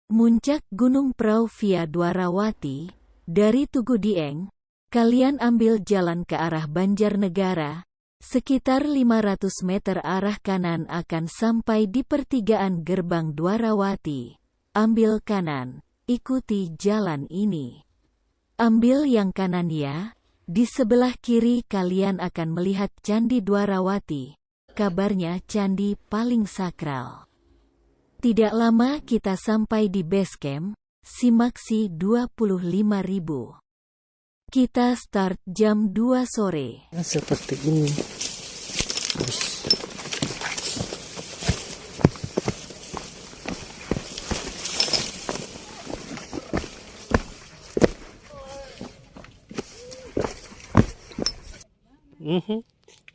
Muncak Gunung Prau via Dwarawati, dari Tugu Dieng, kalian ambil jalan ke arah Banjarnegara, sekitar 500 meter arah kanan akan sampai di pertigaan gerbang Dwarawati. Ambil kanan, ikuti jalan ini. Ambil yang kanan ya, di sebelah kiri kalian akan melihat Candi Dwarawati, kabarnya candi paling sakral. Tidak lama kita sampai di base camp, Simaksi 25.000. Kita start jam 2 sore. Seperti ini.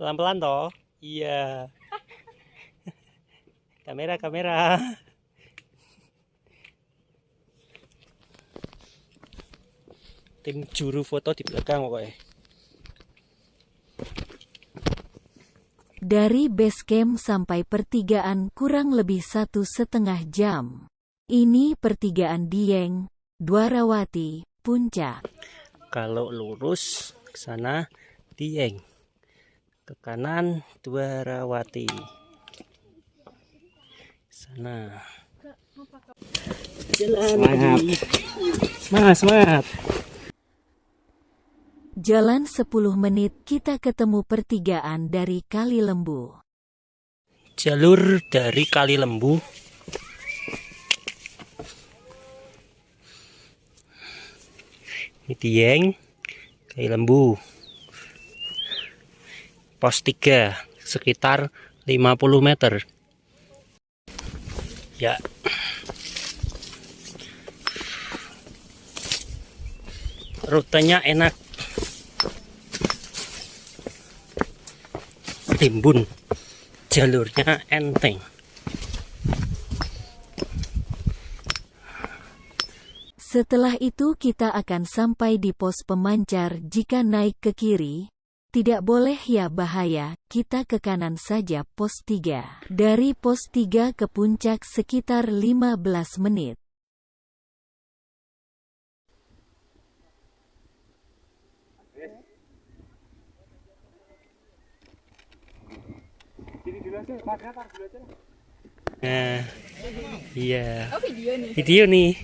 Pelan-pelan toh. Iya. Kamera. Tim juru foto di belakang pokoknya. Dari base camp sampai pertigaan kurang lebih 1,5 jam. Ini pertigaan Dieng, Dwarawati, Puncak. Kalau lurus ke sana Dieng, ke kanan Dwarawati. Sana. Jalan. Semangat. Jalan 10 menit kita ketemu pertigaan dari Kali Lembu. Jalur dari Kali Lembu. Ini Dieng, Kali Lembu. Pos 3 sekitar 50 meter. Ya. Rutenya enak. Timbun. Jalurnya enteng. Setelah itu kita akan sampai di pos pemancar. Jika naik ke kiri, tidak boleh ya, bahaya, kita ke kanan saja. Pos 3. Dari pos 3 ke puncak sekitar 15 menit. Nah, iya. Video nih.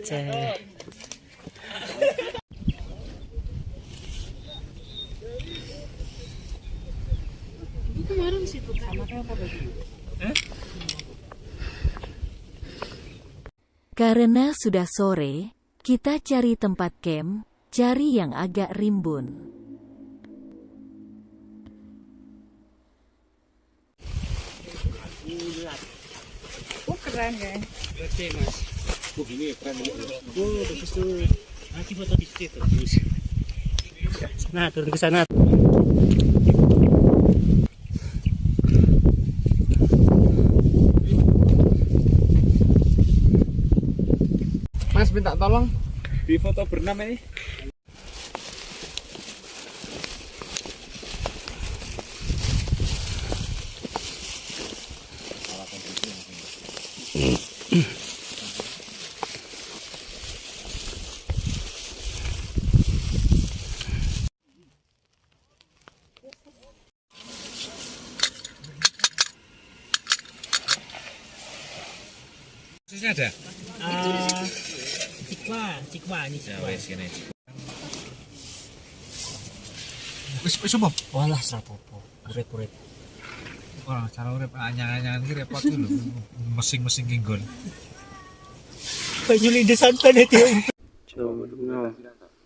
Cek. Kemarin situ sama kayak apa tadi? Karena sudah sore, kita cari tempat camp, cari yang agak rimbun. Oh, keren ya. Oke, Mas. Ini keren. Oh, bagus tuh. Nanti foto di situ terus. Nah, turun ke sana. Mas, minta tolong di foto berenam ini. Susnya ada? Cikwa ini. Ya wes kene. Wis opo? Walah srapopo. Urip-urip. Ora cara urip anyang-anyang iki repot lho. Mesing-mesing ki nggon. Banyu linde santan itu. Jam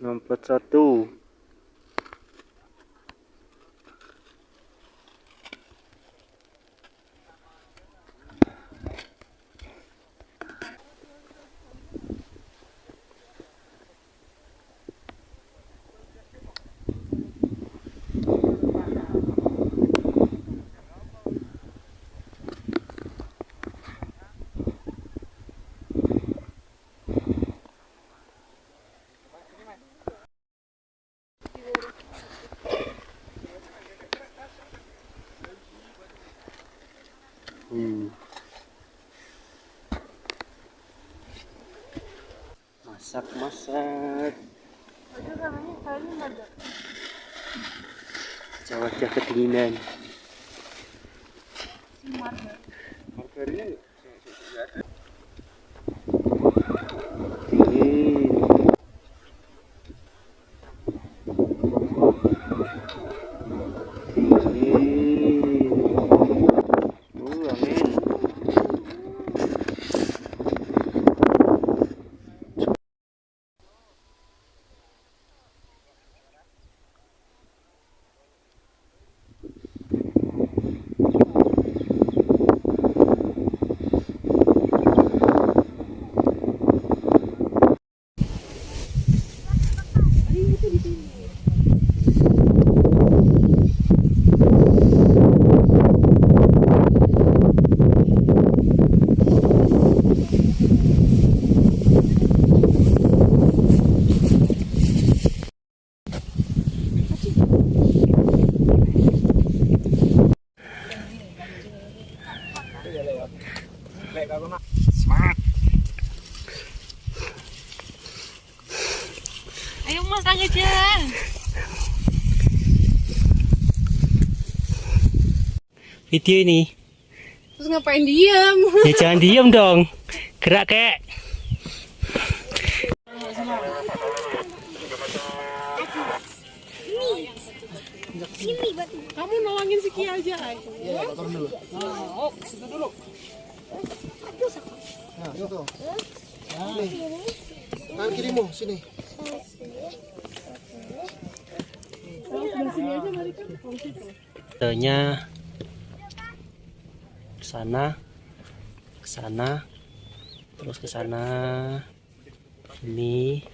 6.41. Masak. Wajah kedinginan. Semangat. Ayo Mas, lanjutin. Video ini. Terus ngapain diam? Ya jangan diem dong. Gerak kek. Kamu nolongin si Kia aja. Iya, turun dulu. Oh, situ dulu. Nah, itu. Sini. Tangan kirimu, sini. Sini aja mari kan. Tanya ke sana, terus ke sana, ini.